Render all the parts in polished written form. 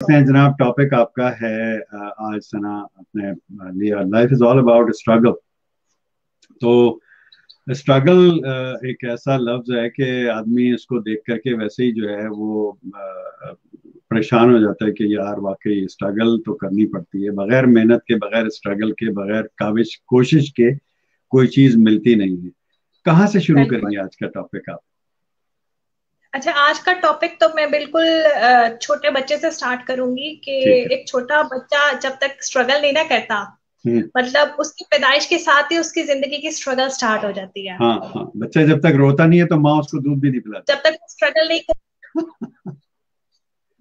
हैं जनाब। टॉपिक आपका है आज सना अपने लिया, life is all about struggle. तो स्ट्रगल एक ऐसा लफ्ज है कि आदमी इसको देख करके वैसे ही जो है वो परेशान हो जाता है कि यार वाकई स्ट्रगल तो करनी पड़ती है। बगैर मेहनत के, बगैर स्ट्रगल के, बगैर काविश कोशिश के कोई चीज मिलती नहीं है। कहाँ से शुरू बिल्कुल। करेंगे आज का टॉपिक आप? अच्छा, आज का टॉपिक तो मैं बिल्कुल छोटे बच्चे से स्टार्ट करूंगी कि ठीक है। एक छोटा बच्चा जब तक स्ट्रगल नहीं ना करता, हम्म। मतलब उसकी पैदाइश के साथ ही उसकी जिंदगी की स्ट्रगल स्टार्ट हो जाती है। हाँ हाँ, बच्चा जब तक रोता नहीं है तो माँ उसको दूध भी नहीं पिलाती। जब तक स्ट्रगल नहीं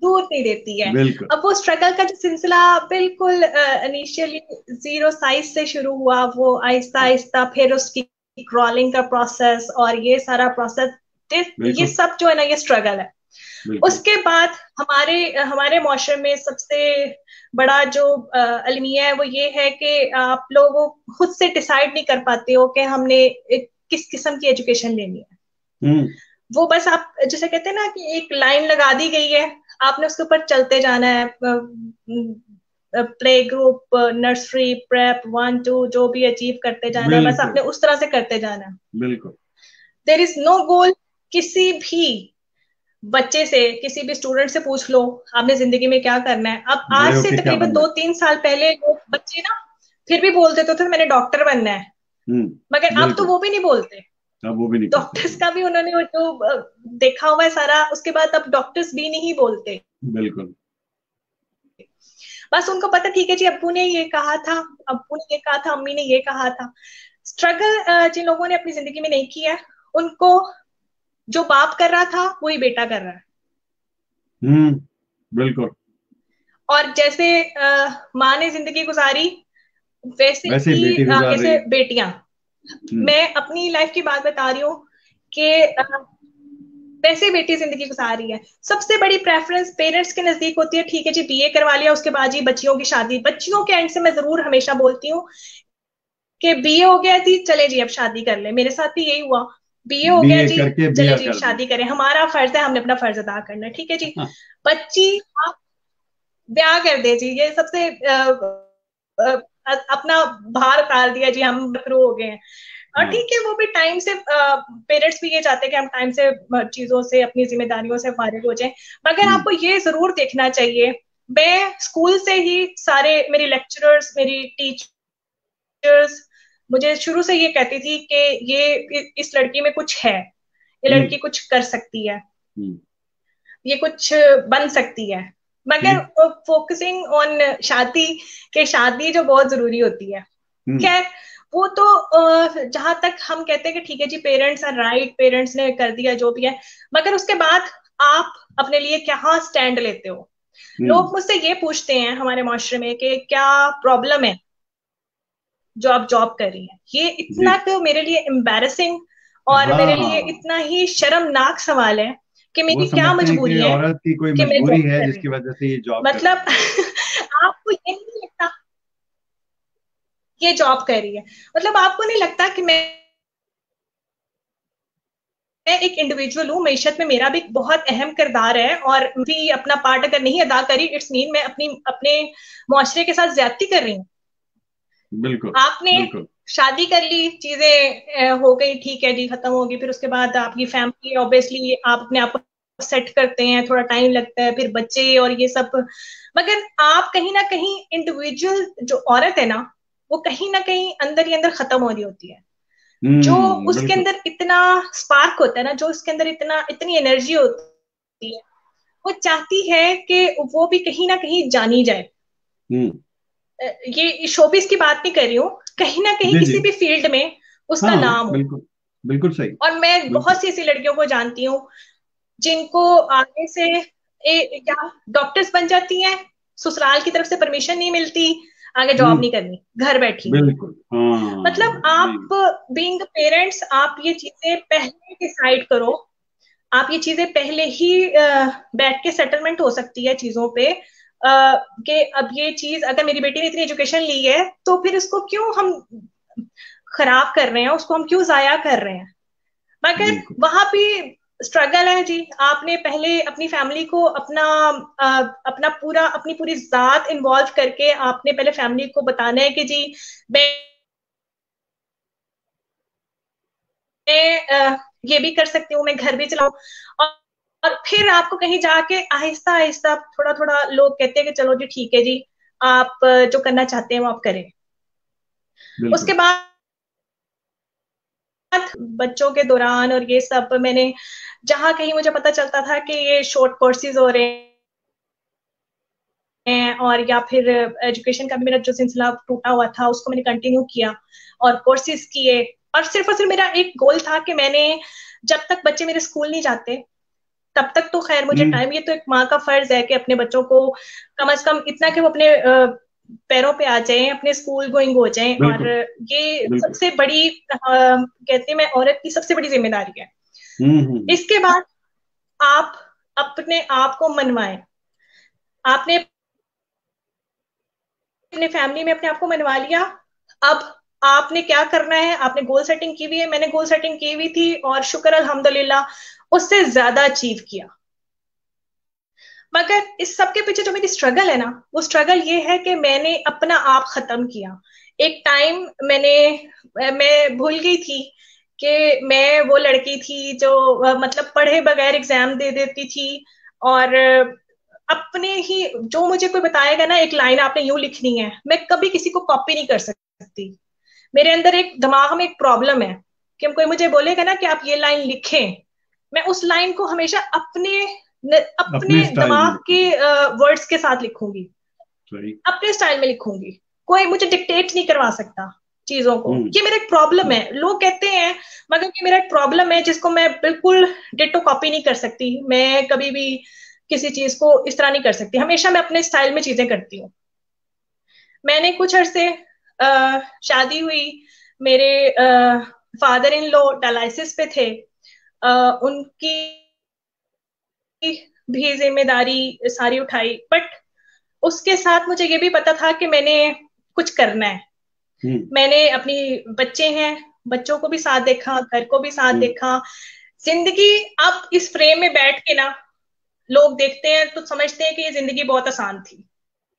दूर नहीं देती है। बिल्कुल। अब वो स्ट्रगल का जो सिलसिला बिल्कुल इनिशियली जीरो साइज से शुरू हुआ, वो आहिस्ता आहिस्ता फिर उसकी क्रॉलिंग का प्रोसेस और ये सारा प्रोसेस, ये बिल्कुल। सब जो है ना, ये स्ट्रगल है। बिल्कुल। उसके बाद हमारे हमारे मुआशरे में सबसे बड़ा जो अलमिया है वो ये है कि आप लोग खुद से डिसाइड नहीं कर पाते हो कि हमने किस किस्म की एजुकेशन लेनी है। हम्म। वो बस आप जैसे कहते हैं ना कि एक लाइन लगा दी गई है, आपने उसके ऊपर चलते जाना है। प्ले ग्रुप, नर्सरी, प्रेप, 1 2 जो भी अचीव करते जाना है, बस बिल्कुल। आपने उस तरह से करते जाना है। बिल्कुल। देर इज नो गोल। किसी भी बच्चे से, किसी भी स्टूडेंट से पूछ लो आपने जिंदगी में क्या करना है। अब आज बड़े से होके क्या तकरीबन बनना दो है? तीन साल पहले लोग बच्चे ना फिर भी बोल देते थे मैंने डॉक्टर बनना है, मगर अब तो बिल्कुल। वो भी नहीं बोलते। अब वो भी नहीं कहते। डॉक्टर्स का भी उन्होंने वो जो देखा हुआ है सारा, उसके बाद अब डॉक्टर्स भी नहीं बोलते। बिल्कुल। बस उनको पता, ठीक है जी, अब्बू ने ये कहा था, अब्बू ने ये कहा था, अम्मी ने ये कहा था। स्ट्रगल जिन लोगों ने अपनी जिंदगी में नहीं किया, उनको जो बाप कर रहा था वही बेटा कर रहा है। हम्म। बिल्कुल। और जैसे माँ ने जिंदगी गुजारी, वैसे वैसे ही ही बेटी गुजार आगे रही से है। बेटियां। हम्म। मैं अपनी लाइफ की बात बता रही हूँ कि वैसे बेटी जिंदगी गुजार रही है। सबसे बड़ी प्रेफरेंस पेरेंट्स के नजदीक होती है, ठीक है जी बीए करवा लिया, उसके बाद जी बच्चियों की शादी। बच्चियों के एंड से मैं जरूर हमेशा बोलती हूँ कि बीए हो गया जी, चले जी अब शादी कर ले। मेरे साथ भी यही हुआ, बीए हो गया बीए जी, करके चले बिया जी कर दी। शादी करें, हमारा फर्ज है, हमने अपना फर्ज अदा करना है, ठीक है जी। हाँ। बच्ची आप ब्याह कर दे जी, ये सबसे अपना भार उतार दिया जी, हम बकरू हो गए हैं। और हाँ। ठीक है, वो भी टाइम से पेरेंट्स भी ये चाहते हैं कि हम टाइम से चीजों से, अपनी जिम्मेदारियों से फारिग हो जाएं। मगर हम्म। आपको ये जरूर देखना चाहिए, मैं स्कूल से ही सारे, मेरी लेक्चरर्स, मेरी टीचर्स मुझे शुरू से ये कहती थी कि ये इस लड़की में कुछ है, ये हम्म। लड़की कुछ कर सकती है, हम्म। ये कुछ बन सकती है। मगर ठीक। फोकसिंग ऑन शादी, के शादी जो बहुत जरूरी होती है। हम्म। खैर, वो तो जहां तक हम कहते हैं कि ठीक है जी पेरेंट्स आर राइट, पेरेंट्स ने कर दिया जो भी है, मगर उसके बाद आप अपने लिए क्या स्टैंड लेते हो। हम्म। लोग मुझसे ये पूछते हैं हमारे माशरे में कि क्या प्रॉब्लम है जो आप जॉब कर रही हैं। ये जी। इतना तो मेरे लिए एम्बैरसिंग और मेरे लिए हाँ, इतना ही शर्मनाक सवाल है कि वो मेरी क्या समझते हैं कि मजबूरी है औरत की कोई कि मैं मजबूरी जॉब है कर रही जिसकी हूँ। वजह से ये जॉब कर रही मतलब है। आपको ये नहीं लगता ये जॉब कर रही है, मतलब आपको नहीं लगता कि मैं एक इंडिविजुअल हूँ, मीशत में मेरा भी बहुत अहम किरदार है, और भी अपना पार्ट अगर नहीं अदा करी, इट्स मीन मैं अपनी अपने मुआशरे के साथ ज्यादती कर रही हूँ। बिल्कुल। आपने बिल्कुल। शादी कर ली, चीजें हो गई, ठीक है जी, खत्म होगी, फिर उसके बाद आपकी फैमिली, ऑब्वियसली आप अपने आप को सेट करते हैं, थोड़ा टाइम लगता है, फिर बच्चे और ये सब। मगर आप कहीं ना कहीं इंडिविजुअल जो औरत है ना, वो कहीं ना कहीं अंदर ही अंदर खत्म हो रही होती है। जो उसके बिल्कुल। अंदर इतना स्पार्क होता है ना, जो उसके अंदर इतना इतनी एनर्जी होती है, वो चाहती है कि वो भी कहीं ना कहीं जानी जाए। हम्म। ये शोबिस की बात नहीं कर रही हूँ, कहीं ना कहीं जी जी। किसी भी फील्ड में उसका हाँ नाम हो। बिल्कुल। बिल्कुल सही। और मैं बिल्कुल। बहुत सी ऐसी लड़कियों को जानती हूँ जिनको आगे से क्या डॉक्टर्स बन जाती हैं, ससुराल की तरफ से परमिशन नहीं मिलती, आगे जॉब हम्म। नहीं करनी, घर बैठी हुई है। बिल्कुल। हाँ मतलब जी। आप बीइंग पेरेंट्स, आप ये चीजें पहले डिसाइड करो, आप ये चीजें पहले ही बैठ के सेटलमेंट हो सकती है चीजों पे, कि अब ये चीज अगर मेरी बेटी ने इतनी एजुकेशन ली है तो फिर उसको क्यों हम खराब कर रहे हैं, उसको हम क्यों जाया कर रहे हैं। मगर बिल्कुल। वहां भी स्ट्रगल है जी। आपने पहले अपनी फैमिली को अपना पूरा अपनी पूरी जात इन्वॉल्व करके आपने पहले फैमिली को बताना है कि जी मैं ये भी कर सकती हूँ, मैं घर भी चलाऊं। और, और फिर आपको कहीं जाके आहिस्ता आहिस्ता थोड़ा थोड़ा, लोग कहते हैं कि चलो जी ठीक है जी, आप जो करना चाहते हैं वो आप करें। उसके बिल्कुल। बाद बच्चों के दौरान और ये सब, मैंने जहां कहीं मुझे पता चलता था कि ये शॉर्ट कोर्सेज हो रहे हैं, और या फिर एजुकेशन का भी मेरा जो सिलसिला टूटा हुआ था उसको मैंने कंटिन्यू किया और कोर्सेज किए। और सिर्फ मेरा एक गोल था कि मैंने, जब तक बच्चे मेरे स्कूल नहीं जाते तब तक तो खैर मुझे हम्म। टाइम, ये तो एक माँ का फर्ज है कि अपने बच्चों को कम से कम इतना कि वो अपने पैरों पे आ जाएं, अपने स्कूल गोइंग हो जाएं। और बिल्कुल। ये बिल्कुल। सबसे बड़ी कहते हैं मैं औरत की सबसे बड़ी जिम्मेदारी है। हम्म। इसके बाद आप अपने आप को मनवाएं। आपने अपने फैमिली में अपने आप को मनवा लिया। अब आपने क्या करना है, आपने गोल सेटिंग की हुई है, मैंने गोल सेटिंग की हुई थी और शुक्र अल्हम्दुलिल्लाह उससे ज्यादा अचीव किया। मगर इस सब के पीछे जो मेरी स्ट्रगल है ना, वो स्ट्रगल ये है कि मैंने अपना आप खत्म किया। एक टाइम मैं भूल गई थी कि मैं वो लड़की थी जो मतलब पढ़े बगैर एग्जाम दे देती थी। और अपने ही, जो मुझे कोई बताएगा ना एक लाइन आपने यूं लिखनी है, मैं कभी किसी को कॉपी नहीं कर सकती। मेरे अंदर एक दिमाग में एक प्रॉब्लम है कि कोई मुझे बोलेगा ना कि आप ये लाइन लिखें, मैं उस लाइन को हमेशा अपने अपने स्टाइल में दिमाग लिखना। के वर्ड्स के साथ लिखूंगी, सही। अपने स्टाइल में लिखूंगी। कोई मुझे डिक्टेट नहीं करवा सकता चीजों को। हम्म। ये मेरा एक प्रॉब्लम है, लोग कहते हैं, मगर ये मेरा एक प्रॉब्लम है जिसको मैं बिल्कुल डिट्टो कॉपी नहीं कर सकती। मैं कभी भी किसी चीज को इस तरह नहीं कर सकती, हमेशा मैं अपने स्टाइल में चीजें करती हूँ। मैंने कुछ अरसे शादी हुई, मेरे फादर इन लॉ डायलिसिस पे थे। उनकी भी जिम्मेदारी सारी उठाई, बट उसके साथ मुझे ये भी पता था कि मैंने कुछ करना है। हम्म। मैंने अपनी, बच्चे हैं, बच्चों को भी साथ देखा, घर को भी साथ हम्म। देखा। जिंदगी अब इस फ्रेम में बैठ के ना, लोग देखते हैं तो समझते हैं कि ये जिंदगी बहुत आसान थी।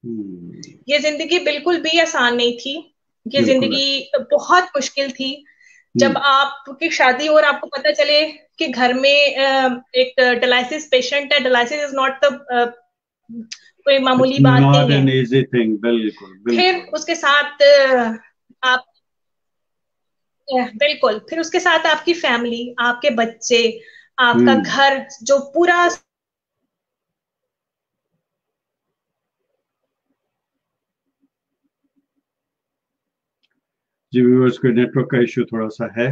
हम्म। ये जिंदगी बिल्कुल भी आसान नहीं थी। ये बिल्कुल है। जिंदगी बहुत मुश्किल थी। जब हम्म। आपकी शादी हो और आपको पता चले कि घर में एक डायलिसिस पेशेंट है, डायलिसिस इज नॉट द कोई इट्स मामूली बात नॉट नहीं है। An easy thing. बिल्कुल फिर बिल्कुल। उसके साथ आप बिल्कुल, फिर उसके साथ आपकी फैमिली, आपके बच्चे, आपका हम्म। घर जो पूरा। जी व्यूअर्स, को नेटवर्क का इशू थोड़ा सा है,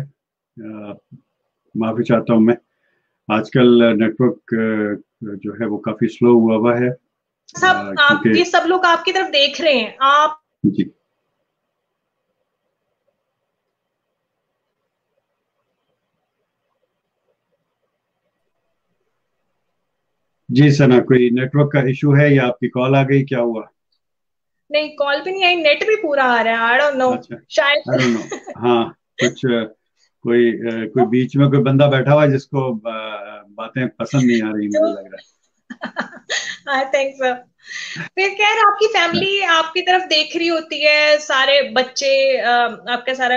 माफी चाहता हूँ मैं। आजकल नेटवर्क जो है वो काफी स्लो हुआ हुआ है, सब आप, क्योंकि ये सब लोग आपकी तरफ देख रहे हैं आप। जी। जी सना, कोई नेटवर्क का इशू है या आपकी कॉल आ गई, क्या हुआ? नहीं, कॉल भी नहीं आई, नेट भी पूरा आ रहा है, आई डोंट नो, अच्छा। आई शायद। Don't know. हाँ, कुछ कोई बीच में कोई बंदा बैठा हुआ है जिसको बातें पसंद नहीं आ रही, जो मुझे लग रहा आई थिंक सो। फिर खैर आपकी फैमिली आपकी तरफ देख रही होती है, सारे बच्चे आपका सारा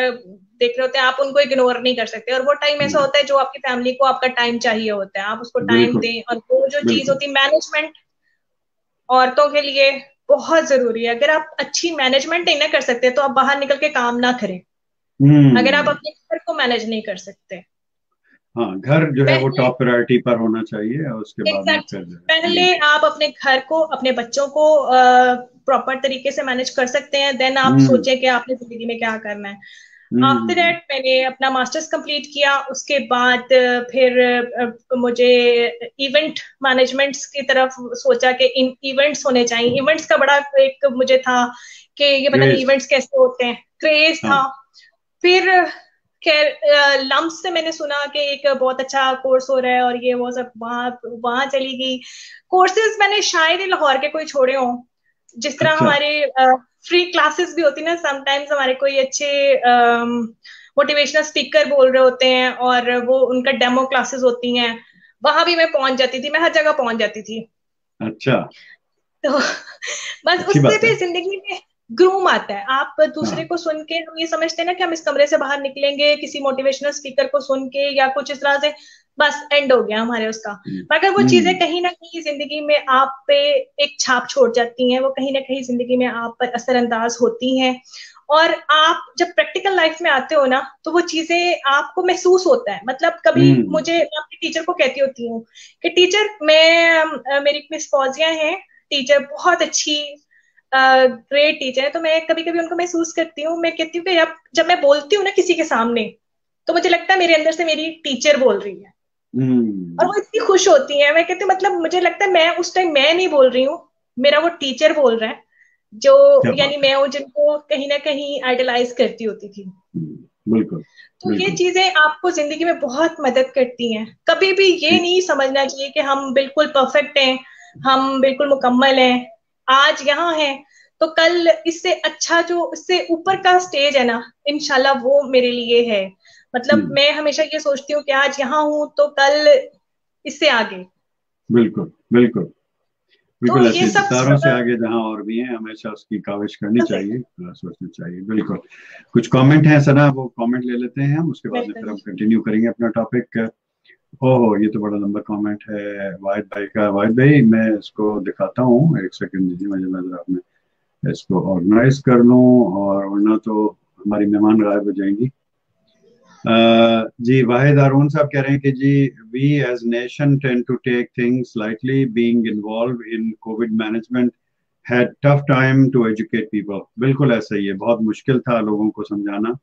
देख रहे होते हैं, आप उनको इग्नोर नहीं कर सकते। और वो टाइम है। ऐसा होता है जो आपकी फैमिली को आपका टाइम चाहिए होता है, आप उसको टाइम बिल्कुल दें। और वो जो चीज बिल्कुल। होती है मैनेजमेंट, औरतों के लिए बहुत जरूरी है। अगर आप अच्छी मैनेजमेंट नहीं ना कर सकते तो आप बाहर निकल के काम ना करें, अगर आप हम्म। अपने घर को मैनेज नहीं कर सकते। हाँ, घर जो है वो पहले टॉप प्रायोरिटी पर होना चाहिए और उसके बाद में एग्जैक्टली, फिर जो है पहले बिल्कुल। आप अपने घर को, अपने बच्चों को प्रॉपर तरीके से मैनेज कर सकते हैं, देन आप हम्म। सोचें कि आपने जिंदगी में क्या करना है। After hmm. दैट मैंने अपना मास्टर्स कंप्लीट किया। उसके बाद फिर मुझे इवेंट मैनेजमेंट की तरफ सोचा कि इन इवेंट्स होने चाहिए। इवेंट्स का बड़ा एक मुझे था कि ये पता नहीं ग्रेस। इवेंट्स कैसे होते हैं, क्रेज था। हाँ। फिर खैर लम्स से मैंने सुना कि एक बहुत अच्छा कोर्स हो रहा है और ये वो सब, वहां वहां चली गई। कोर्सेज मैंने शायद ही लाहौर के कोई छोड़े हों। जिस तरह अच्छा। हमारे फ्री क्लासेस भी होती ना, समटाइम्स हमारे कोई अच्छे मोटिवेशनल स्पीकर बोल रहे होते हैं और वो उनका डेमो क्लासेस होती हैं, वहां भी मैं पहुंच जाती थी, मैं हर जगह पहुंच जाती थी। अच्छा। तो बस अच्छी उससे बात है। भी जिंदगी में ग्रूम आता है। आप दूसरे हाँ। को सुन के हम ये समझते हैं ना कि हम इस कमरे से बाहर निकलेंगे किसी मोटिवेशनल स्पीकर को सुन के या कुछ इस तरह से, बस एंड हो गया हमारे उसका। मगर वो चीजें हम्म। कहीं ना कहीं जिंदगी में आप पे एक छाप छोड़ जाती हैं, वो कहीं ना कहीं जिंदगी में आप पर असरअंदाज होती हैं। और आप जब प्रैक्टिकल लाइफ में आते हो ना, तो वो चीजें आपको महसूस होता है। मतलब कभी हम्म। मुझे, मैं अपनी टीचर को कहती होती हूँ कि टीचर, मेरी मिस फौजिया हैं टीचर, बहुत अच्छी ग्रेट टीचर है, तो मैं कभी कभी उनको महसूस करती हूँ, मैं कहती हूँ कि जब मैं बोलती हूँ ना किसी के सामने, तो मुझे लगता है मेरे अंदर से मेरी टीचर बोल रही है। और हम्म। वो इतनी खुश होती है, मैं कहती हूँ मतलब मुझे लगता है मैं उस टाइम मैं नहीं बोल रही हूँ, मेरा वो टीचर बोल रहा है, जो क्या यानी बात है। मैं हूँ जिनको कहीं ना कहीं आइडलाइज करती होती थी। बिल्कुल। तो ये बिल्कुल। चीजें आपको जिंदगी में बहुत मदद करती हैं। कभी भी ये नहीं समझना चाहिए कि हम बिल्कुल परफेक्ट हैं, हम बिल्कुल मुकम्मल हैं। आज यहाँ हैं तो कल इससे अच्छा, जो इससे ऊपर का स्टेज है ना, इंशाल्लाह वो मेरे लिए है। मतलब हम्म। मैं हमेशा ये सोचती हूँ कि आज यहाँ हूं तो कल इससे आगे। बिल्कुल। बिल्कुल। तो बिल्कुल ये ऐसे सब सितारों से स्ट्रगल। आगे जहां और भी हैं, हमेशा उसकी काविश करनी चाहिए, सोचना चाहिए। बिल्कुल। कुछ कमेंट है सना, वो कमेंट ले लेते हैं हम, उसके बाद में फिर बिल्कुल। हम कंटिन्यू करेंगे अपना टॉपिक। ओहो, ये तो बड़ा लंबा कमेंट है वाहिद भाई का। वाहिद भाई, मैं इसको दिखाता हूँ, एक सेकंड दीजिए मुझे, मैं जरा अपने इसको ऑर्गेनाइज कर लूँ, और वरना तो हमारी मेहमान गायब हो जाएंगी। जी, वाहिद हारून साहब कह रहे हैं कि जी, we as nation tend to take things lightly, being involve in COVID management had tough time to educate people. बिल्कुल ऐसा ही है, बहुत मुश्किल था लोगों को समझाना।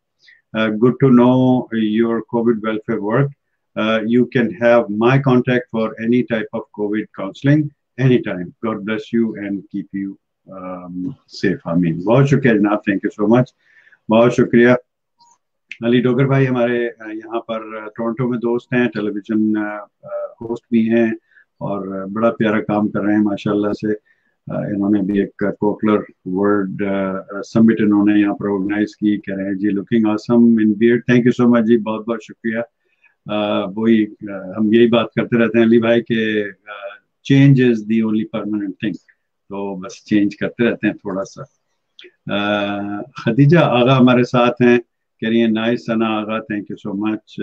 Good to know your COVID welfare work. You can have my contact for any type of COVID counseling anytime. God bless you and keep you safe. आमीन। बहुत शुक्रिया जनाब, थैंक यू सो मच, बहुत शुक्रिया। अली डोगर भाई हमारे यहाँ पर टोरंटो में दोस्त हैं, टेलीविजन होस्ट भी हैं, और बड़ा प्यारा काम कर रहे हैं माशाल्लाह से। इन्होंने भी एक कोकलर वर्ल्ड समिट इन्होंने यहाँ पर ऑर्गेनाइज की, कह रहे हैं जी looking awesome in beard. Thank you so much जी, बहुत बहुत शुक्रिया। वही हम यही बात करते रहते हैं अली भाई के, change is the only permanent thing, तो बस चेंज करते रहते हैं थोड़ा सा। खदीजा आगा हमारे साथ हैं, कह रही है nice Sana Agha, thank you so much.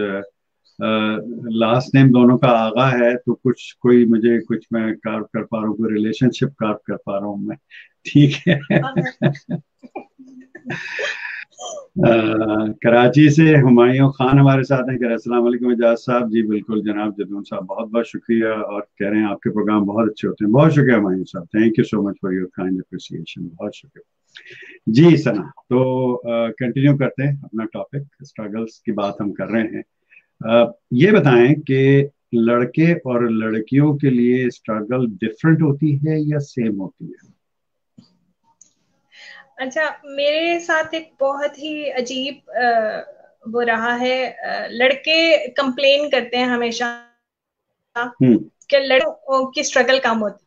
Last name दोनों का आगा है, तो कुछ कोई मुझे कुछ मैं कार्व कर पा रहा हूँ, कोई रिलेशनशिप कार्व कर पा रहा हूँ मैं, ठीक है। कराची से हुमायूं खान हमारे साथ हैं, कह रहे हैं अस्सलाम वालेकुम एजाज साहब। जी बिल्कुल जनाब, जदून साहब बहुत बहुत शुक्रिया, और कह रहे हैं आपके प्रोग्राम बहुत अच्छे होते हैं। बहुत शुक्रिया हुमायूं साहब, thank you so much for your kind appreciation, बहुत शुक्रिया जी। सना, तो कंटिन्यू करते हैं अपना टॉपिक, स्ट्रगल्स की बात हम कर रहे हैं। ये बताएं कि लड़के और लड़कियों के लिए स्ट्रगल डिफरेंट होती है या सेम होती है? अच्छा, मेरे साथ एक बहुत ही अजीब वो रहा है। लड़के कंप्लेन करते हैं हमेशा हम्म। कि लड़कों की स्ट्रगल कम होती,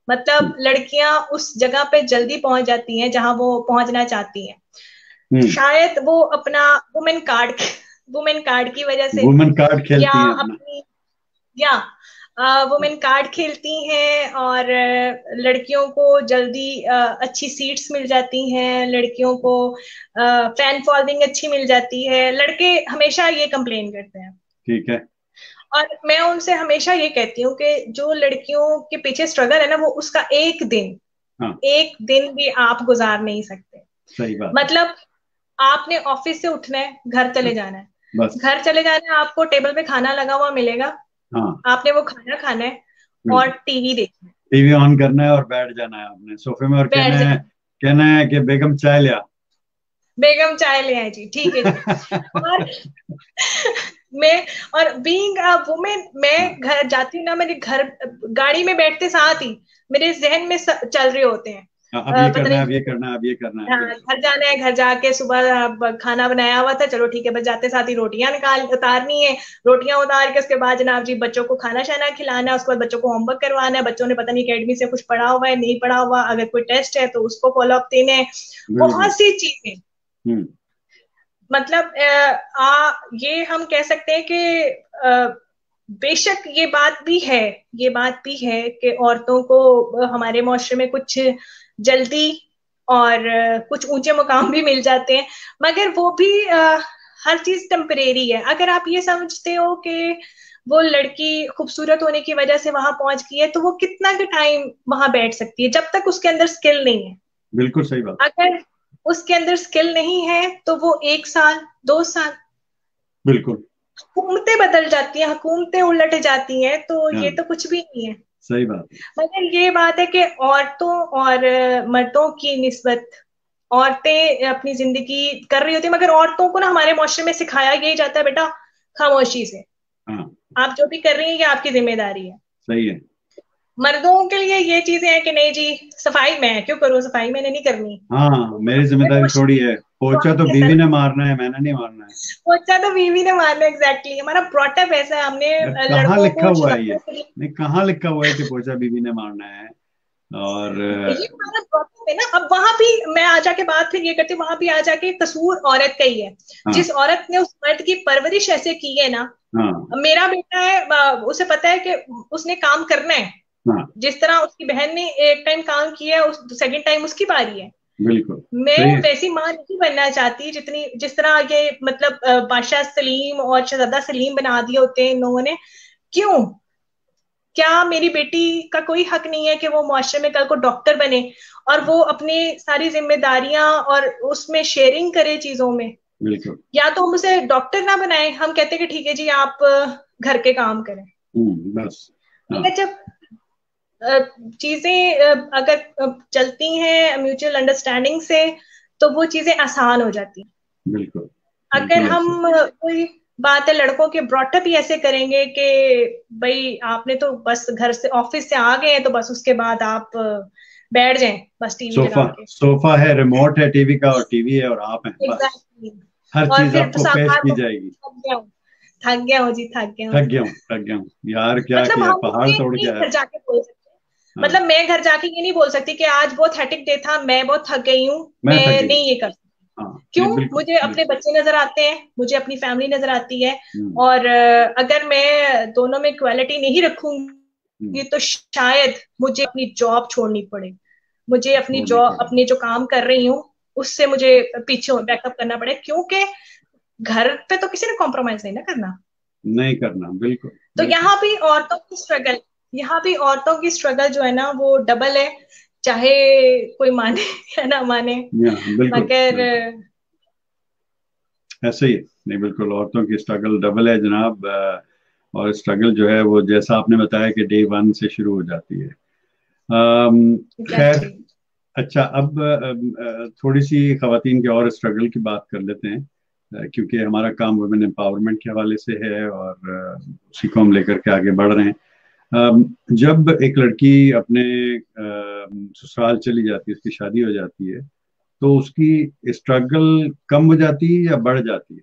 मतलब हम्म। लड़कियां उस जगह पे जल्दी पहुंच जाती हैं जहां वो पहुंचना चाहती हैं। हम्म। शायद वो अपना वुमेन कार्ड वुमेन कार्ड की वजह से, वुमेन कार्ड या खेलती हैं अपना। अपनी, या वुमेन कार्ड खेलती हैं, और लड़कियों को जल्दी अच्छी सीट्स मिल जाती हैं, लड़कियों को फैन फॉलोइंग अच्छी मिल जाती है। लड़के हमेशा ये कंप्लेन करते हैं। ठीक है। और मैं उनसे हमेशा ये कहती हूँ कि जो लड़कियों के पीछे स्ट्रगल है ना, वो उसका हाँ। एक दिन भी आप गुजार नहीं सकते। सही बात है। मतलब आपने ऑफिस से उठना है, घर हाँ, चले जाना है, बस। घर चले जाना है, आपको टेबल पे खाना लगा हुआ मिलेगा, हाँ। आपने वो खाना खाना है और बिल्कुल। टीवी देखना है, टीवी ऑन करना है और बैठ जाना है अपने सोफे में, और बैठ जाना, कहना है कि बेगम चाय लिया। बेगम चाय ले आए जी, ठीक है जी। और मैं, और बीइंग अ वुमेन, हाँ। मैं घर जाती हूँ ना, मेरे घर गाड़ी में बैठते साथ ही मेरे जहन में चल रहे होते हैं। अब ये पता करना है, नहीं, अब ये करना है, अब ये करना है, हाँ बिल्कुल। घर जाना है, घर जाके सुबह खाना बनाया हुआ था, चलो ठीक है, बस जाते साथ ही रोटियां निकाल उतारनी है, रोटियां उतार के उसके बाद जनाब जी बच्चों को खाना शाना खिलाना है, उसके बाद बच्चों को होमवर्क करवाना है, बच्चों ने पता नहीं अकेडमी से कुछ पढ़ा हुआ है नहीं पढ़ा हुआ, अगर कोई टेस्ट है तो उसको फॉलो अप देने हैं, बिल्कुल। बहुत सी चीजें। हम्म। मतलब ये हम कह सकते हैं कि बेशक ये बात भी है कि औरतों को हमारे मुआशरे में कुछ जल्दी और कुछ ऊंचे मुकाम भी मिल जाते हैं, मगर वो भी हर चीज टेम्परेरी है। अगर आप ये समझते हो कि वो लड़की खूबसूरत होने की वजह से वहां पहुंच गई है, तो वो कितना का टाइम वहां बैठ सकती है जब तक उसके अंदर स्किल नहीं है। बिल्कुल सही बात। अगर उसके अंदर स्किल नहीं है तो वो 1 साल 2 साल, बिल्कुल। हुकूमतें बदल जाती हैं, हुकूमतें उलट जाती हैं, तो ये हाँ, तो कुछ भी नहीं है। सही बात है। मगर ये बात है कि औरतों और मर्दों की निस्बत औरतें अपनी जिंदगी कर रही होती है, मगर औरतों को ना हमारे मुआशरे में सिखाया यही जाता है, बेटा खामोशी से, हाँ, आप जो भी कर रही हैं ये आपकी जिम्मेदारी है। सही है। मर्दों के लिए ये चीजें हैं कि नहीं जी, सफाई मैं क्यों करूँ, सफाई मैंने नहीं करनी। हाँ, मेरी हमारे जिम्मेदारी थोड़ी मुआशरे है, तो पोचा तो आगे ऐसा बीवी ना, ने मारना है, मैंने नहीं मारना है। पोचा तो बीवी ने मारना, एग्जैक्टली हमारा ब्रॉटअप ऐसा है, हमने यार कहाँ लड़कों लिखा को हुआ है ये? शादियों के लिए, नहीं, कहाँ लिखा हुआ है कि पोचा बीवी ने मारना है? और ये हमारा प्रॉब्लम है ना। अब वहां भी मैं आ जाके बात फिर ये करती हूँ, वहां भी आ जाके कसूर औरत का ही है। हाँ, जिस औरत ने उस मर्द की परवरिश ऐसे की है ना, हाँ, मेरा बेटा है, उसे पता है कि उसने काम करना है। हाँ, जिस तरह उसकी बहन ने एक टाइम काम किया है, उस सेकंड टाइम उसकी बारी है। बिल्कुल मैं सही है। वैसी माँ नहीं बनना चाहती जितनी जिस तरह ये मतलब बादशाह सलीम और शहजादा सलीम बना दिए होते हैं इन लोगों ने। क्यों? क्या मेरी बेटी का कोई हक नहीं है कि वो मुआशरे में कल को डॉक्टर बने और वो अपनी सारी जिम्मेदारियां और उसमें शेयरिंग करे चीजों में? बिल्कुल। या तो हम उसे डॉक्टर ना बनाए, हम कहते हैं कि ठीक है जी आप घर के काम करें। बस। हाँ, मगर जब चीजें अगर चलती हैं म्यूचुअल अंडरस्टैंडिंग से, तो वो चीजें आसान हो जाती हैं। बिल्कुल, अगर बिल्कुल ऐसे। हम कोई बात है लड़कों के ब्रॉटअप ही ऐसे करेंगे कि भाई आपने तो बस घर से ऑफिस से आ गए हैं तो बस उसके बाद आप बैठ जाएं बस टीवी सोफा लगा के। सोफा है, रिमोट है टीवी का, और टीवी है और आप हैं, बस। Exactly exactly. हर और चीज फिर आपको पेश साकार की को जाएगी। थक गया हूँ, थक गया हूँ जी, थक गया थक हूँ। गया हूँ, थक गया हूँ यार, क्या मतलब किया, हम पहाड़ ये तोड़ के नहीं आया। घर जाके बोल सकते। हाँ, मतलब मैं घर जाके ये नहीं बोल सकती कि आज बहुत हेक्टिक डे था, मैं बहुत थक गई हूँ, मैं थक मैं गई। नहीं ये कर सकती। हाँ, क्यों? नहीं, बिल्कुल मुझे अपने बिल्कुल। बच्चे नजर आते हैं, मुझे अपनी फैमिली नजर आती है। हम्म, और अगर मैं दोनों में इक्वालिटी नहीं हम्म, रखूंगी तो शायद मुझे अपनी जॉब छोड़नी पड़े, मुझे अपनी छोड़नी जॉब पड़ेगी। अपने जो काम कर रही हूँ उससे मुझे पीछे बैकअप करना पड़े, क्योंकि घर पे तो किसी ने कॉम्प्रोमाइज नहीं ना करना। नहीं करना, बिल्कुल तो बिल्कुल। यहाँ भी औरतों की स्ट्रगल जो है ना वो डबल है, चाहे कोई माने या ना माने। बिल्कुल मगर बिल्कुल ऐसे ही है। नहीं, बिल्कुल औरतों की स्ट्रगल डबल है जनाब। और स्ट्रगल जो है वो जैसा आपने बताया कि डे वन से शुरू हो जाती है। खैर, एग्जैक्टली। अच्छा, अब थोड़ी सी खवातीन के और स्ट्रगल की बात कर लेते हैं। क्योंकि हमारा काम वुमेन एम्पावरमेंट के हवाले से है, और उसी को हम लेकर के आगे बढ़ रहे हैं। जब एक लड़की अपने ससुराल चली जाती है, उसकी शादी हो जाती है, तो उसकी स्ट्रगल कम हो जाती है या बढ़ जाती है?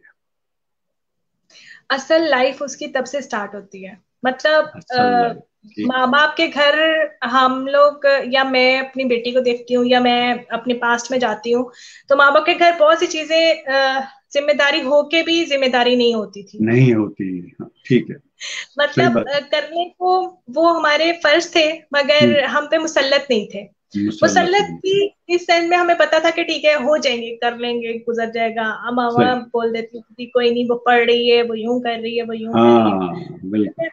असल लाइफ उसकी तब से स्टार्ट होती है। मतलब असल लाइफ। ठीक माँ है। बाप के घर हम लोग या मैं अपनी बेटी को देखती हूँ या मैं अपने पास्ट में जाती हूँ, तो माँ बाप के घर बहुत सी चीजें जिम्मेदारी होके भी जिम्मेदारी नहीं होती थी। नहीं होती। हाँ, ठीक है। सही मतलब बात है। करने को वो हमारे फर्ज थे, मगर हम्म, हम पे मुसल्लत नहीं थे। मुसल्लत मुसल्लत नहीं भी थी। इस सेंस में हमें पता था कि ठीक है हो जाएंगे, कर लेंगे, गुजर जाएगा। अब मामा सही। बोल देती थी कोई नहीं, वो पढ़ रही है, वो यूं कर रही है, वो यूं कर रही है। हाँ, बिल्कुल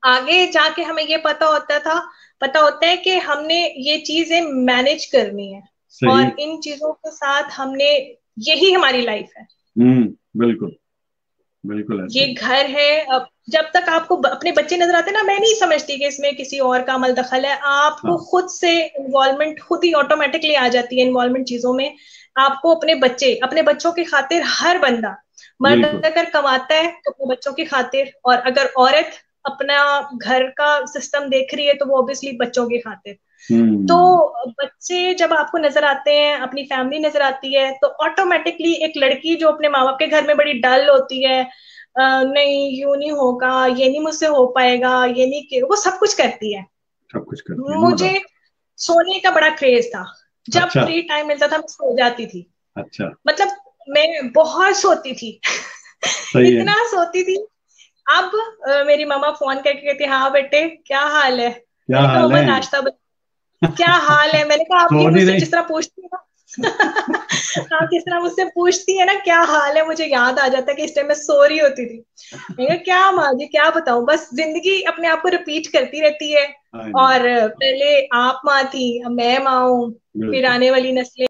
आगे जाके हमें ये पता होता है कि हमने ये चीजें मैनेज करनी है, सही। और इन चीजों के साथ हमने, यही हमारी लाइफ है। बिल्कुल बिल्कुल ऐसे ये ही। घर है। अब जब तक आपको अपने बच्चे नजर आते हैं ना, मैं नहीं समझती कि इसमें किसी और का अमल दखल है, आपको हाँ, खुद से इन्वॉल्वमेंट खुद ही ऑटोमेटिकली आ जाती है, इन्वॉल्वमेंट चीजों में। आपको अपने बच्चों की खातिर हर बंदा, मर्द बिल्कुल। अगर कमाता है तो अपने बच्चों की खातिर, और अगर औरत अपना घर का सिस्टम देख रही है तो वो ऑब्वियसली बच्चों की खातिर। तो हम्म बच्चे जब आपको नजर आते हैं, अपनी फैमिली नजर आती है, तो ऑटोमेटिकली एक लड़की जो अपने माँ बाप के घर में बड़ी डल होती है, नहीं यूं नहीं होगा, ये नहीं मुझसे हो पाएगा, ये नहीं कि वो सब कुछ करती है। सब कुछ करती है, नो मुझे डाउट। सोने का बड़ा क्रेज था, जब अच्छा, फ्री टाइम मिलता था मैं सो जाती थी। अच्छा। मतलब मैं बहुत सोती थी सही है। इतना सोती थी अब मेरी मम्मा फोन करके कहती, हाँ बेटे क्या हाल है। क्या मैंने कहा हाल मम्मा है? नाश्ता क्या हाल है, मैंने कहा आपकी सो नहीं मुझसे रही? जिस तरह पूछती है ना आप जिस तरह मुझसे पूछती है ना क्या हाल है, मुझे याद आ जाता है कि इस टाइम मैं सो रही होती थी। मैंने कहा क्या माँ जी क्या बताऊं, बस जिंदगी अपने आप को रिपीट करती रहती है। हाँ जी, और पहले आप माँ थी, अब मैं माँ हूँ, फिर बिल्कुल। आने वाली नस्लें